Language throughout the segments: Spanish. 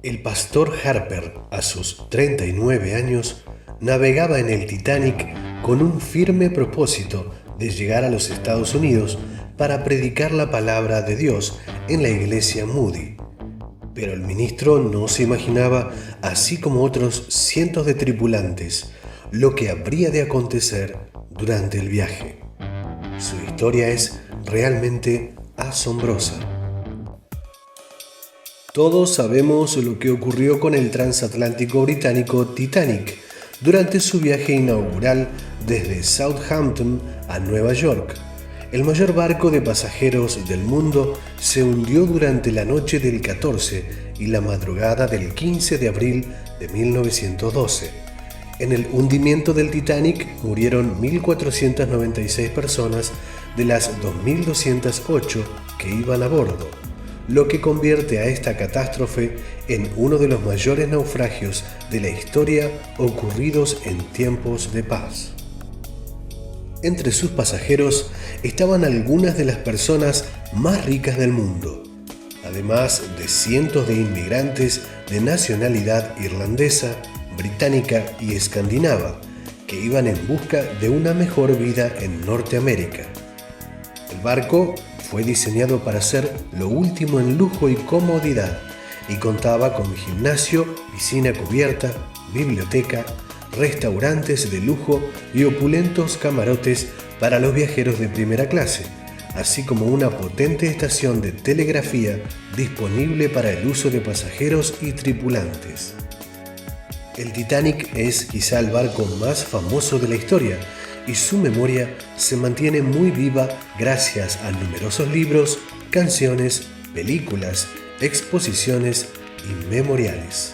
El pastor Harper, a sus 39 años, navegaba en el Titanic con un firme propósito de llegar a los Estados Unidos para predicar la palabra de Dios en la iglesia Moody. Pero el ministro no se imaginaba, así como otros cientos de tripulantes, lo que habría de acontecer durante el viaje. Su historia es realmente asombrosa. Todos sabemos lo que ocurrió con el transatlántico británico Titanic durante su viaje inaugural desde Southampton a Nueva York. El mayor barco de pasajeros del mundo se hundió durante la noche del 14 y la madrugada del 15 de abril de 1912. En el hundimiento del Titanic murieron 1.496 personas de las 2.208 que iban a bordo, lo que convierte a esta catástrofe en uno de los mayores naufragios de la historia ocurridos en tiempos de paz. Entre sus pasajeros estaban algunas de las personas más ricas del mundo, además de cientos de inmigrantes de nacionalidad irlandesa, británica y escandinava, que iban en busca de una mejor vida en Norteamérica. El barco fue diseñado para ser lo último en lujo y comodidad y contaba con gimnasio, piscina cubierta, biblioteca, restaurantes de lujo y opulentos camarotes para los viajeros de primera clase, así como una potente estación de telegrafía disponible para el uso de pasajeros y tripulantes. El Titanic es quizá el barco más famoso de la historia y su memoria se mantiene muy viva gracias a numerosos libros, canciones, películas, exposiciones y memoriales.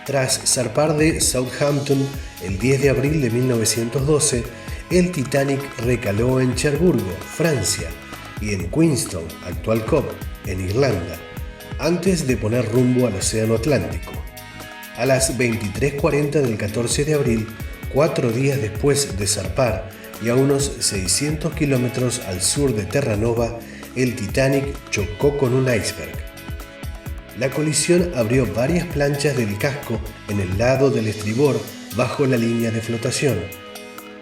Tras zarpar de Southampton el 10 de abril de 1912, el Titanic recaló en Cherburgo, Francia, y en Queenstown, actual Cobh, en Irlanda, antes de poner rumbo al Océano Atlántico. A las 23:40 del 14 de abril, 4 días después de zarpar y a unos 600 kilómetros al sur de Terranova, el Titanic chocó con un iceberg. La colisión abrió varias planchas del casco en el lado del estribor bajo la línea de flotación,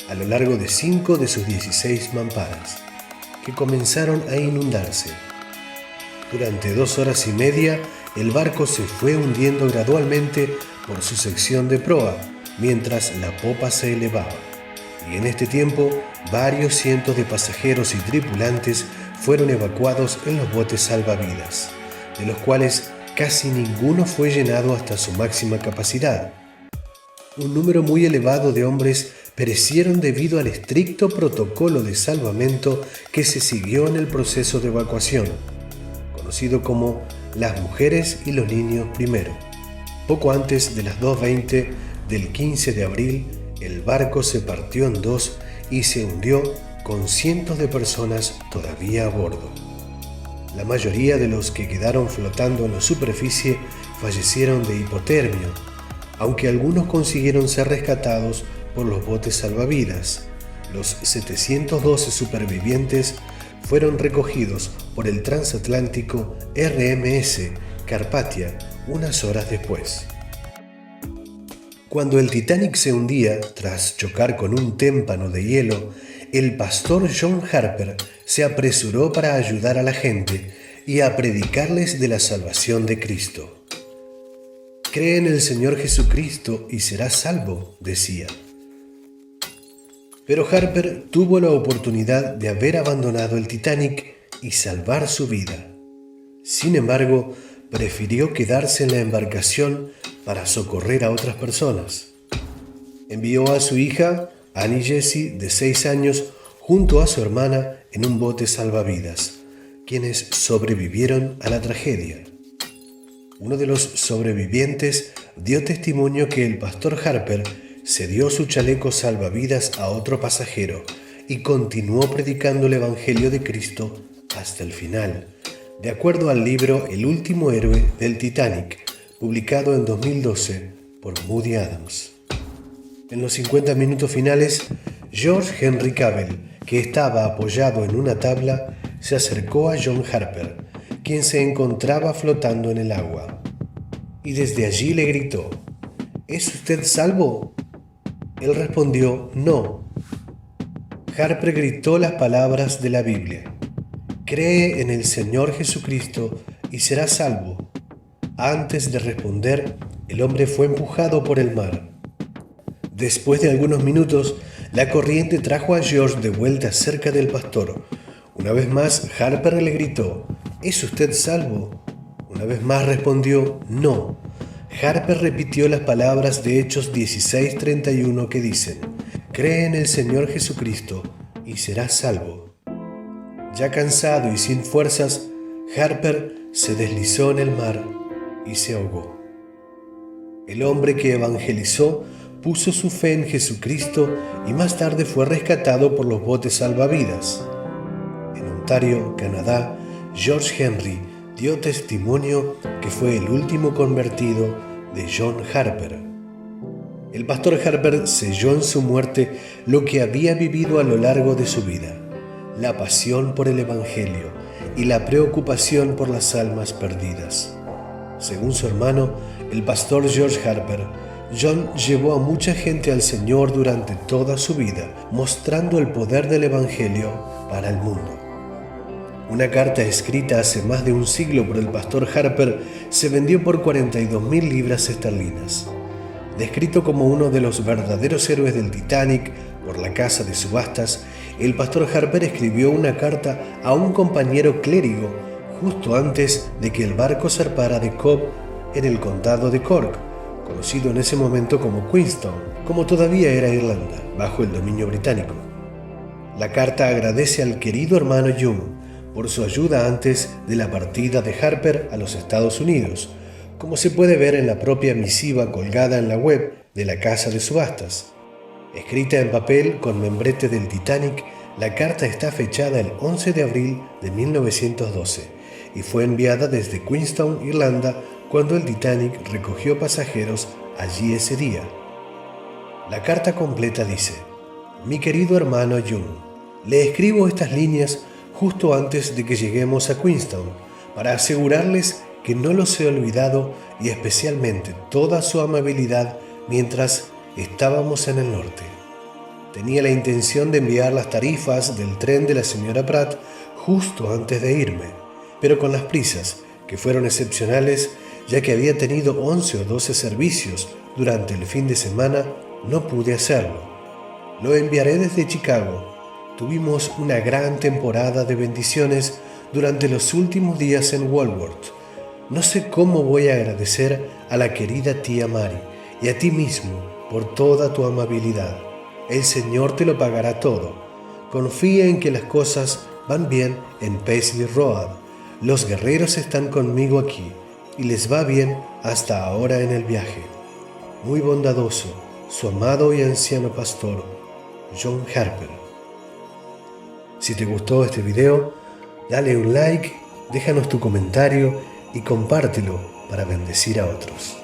a lo largo de 5 de sus 16 mamparas, que comenzaron a inundarse. Durante 2 horas y media, el barco se fue hundiendo gradualmente por su sección de proa, mientras la popa se elevaba, y en este tiempo varios cientos de pasajeros y tripulantes fueron evacuados en los botes salvavidas, de los cuales casi ninguno fue llenado hasta su máxima capacidad. Un número muy elevado de hombres perecieron debido al estricto protocolo de salvamento que se siguió en el proceso de evacuación, conocido como las mujeres y los niños primero. Poco antes de las 2:20 del 15 de abril, el barco se partió en dos y se hundió con cientos de personas todavía a bordo. La mayoría de los que quedaron flotando en la superficie fallecieron de hipotermia, aunque algunos consiguieron ser rescatados por los botes salvavidas. Los 712 supervivientes fueron recogidos por el transatlántico RMS Carpathia unas horas después. Cuando el Titanic se hundía tras chocar con un témpano de hielo, el pastor John Harper se apresuró para ayudar a la gente y a predicarles de la salvación de Cristo. «Cree en el Señor Jesucristo y serás salvo», decía. Pero Harper tuvo la oportunidad de haber abandonado el Titanic y salvar su vida. Sin embargo, prefirió quedarse en la embarcación para socorrer a otras personas. Envió a su hija, Annie Jessie, de 6 años, junto a su hermana en un bote salvavidas, quienes sobrevivieron a la tragedia. Uno de los sobrevivientes dio testimonio que el pastor Harper cedió su chaleco salvavidas a otro pasajero y continuó predicando el Evangelio de Cristo hasta el final, de acuerdo al libro El último héroe del Titanic, publicado en 2012 por Moody Adams. En los 50 minutos finales, George Henry Cable, que estaba apoyado en una tabla, se acercó a John Harper, quien se encontraba flotando en el agua. y desde allí le gritó: ¿Es usted salvo? Él respondió: no. Harper gritó las palabras de la Biblia: cree en el Señor Jesucristo y serás salvo. Antes de responder, el hombre fue empujado por el mar. Después de algunos minutos, la corriente trajo a George de vuelta cerca del pastor. Una vez más, Harper le gritó: ¿Es usted salvo? Una vez más respondió: no. Harper repitió las palabras de Hechos 16:31 que dicen: cree en el Señor Jesucristo y serás salvo. Ya cansado y sin fuerzas, Harper se deslizó en el mar y se ahogó. El hombre que evangelizó puso su fe en Jesucristo y más tarde fue rescatado por los botes salvavidas. En Ontario, Canadá, George Henry dio testimonio que fue el último convertido de John Harper. El pastor Harper selló en su muerte lo que había vivido a lo largo de su vida: la pasión por el Evangelio y la preocupación por las almas perdidas. Según su hermano, el pastor George Harper, John llevó a mucha gente al Señor durante toda su vida, mostrando el poder del Evangelio para el mundo. Una carta escrita hace más de un siglo por el pastor Harper se vendió por 42,000 libras esterlinas. Descrito como uno de los verdaderos héroes del Titanic por la casa de subastas, el pastor Harper escribió una carta a un compañero clérigo justo antes de que el barco zarpara de Cobh en el condado de Cork, conocido en ese momento como Queenstown, como todavía era Irlanda, bajo el dominio británico. La carta agradece al querido hermano Young por su ayuda antes de la partida de Harper a los Estados Unidos, como se puede ver en la propia misiva colgada en la web de la casa de subastas. Escrita en papel con membrete del Titanic, la carta está fechada el 11 de abril de 1912 y fue enviada desde Queenstown, Irlanda, cuando el Titanic recogió pasajeros allí ese día. La carta completa dice: mi querido hermano Young, le escribo estas líneas justo antes de que lleguemos a Queenstown para asegurarles que no los he olvidado y especialmente toda su amabilidad mientras estábamos en el norte. Tenía la intención de enviar las tarifas del tren de la señora Pratt justo antes de irme, pero con las prisas, que fueron excepcionales ya que había tenido 11 o 12 servicios durante el fin de semana, no pude hacerlo. Lo enviaré desde Chicago. Tuvimos una gran temporada de bendiciones durante los últimos días en Walworth. No sé cómo voy a agradecer a la querida tía Mary y a ti mismo por toda tu amabilidad. El Señor te lo pagará todo. Confía en que las cosas van bien en Paisley Road. Los guerreros están conmigo aquí y les va bien hasta ahora en el viaje. Muy bondadoso, su amado y anciano pastor, John Harper. Si te gustó este video, dale un like, déjanos tu comentario y compártelo para bendecir a otros.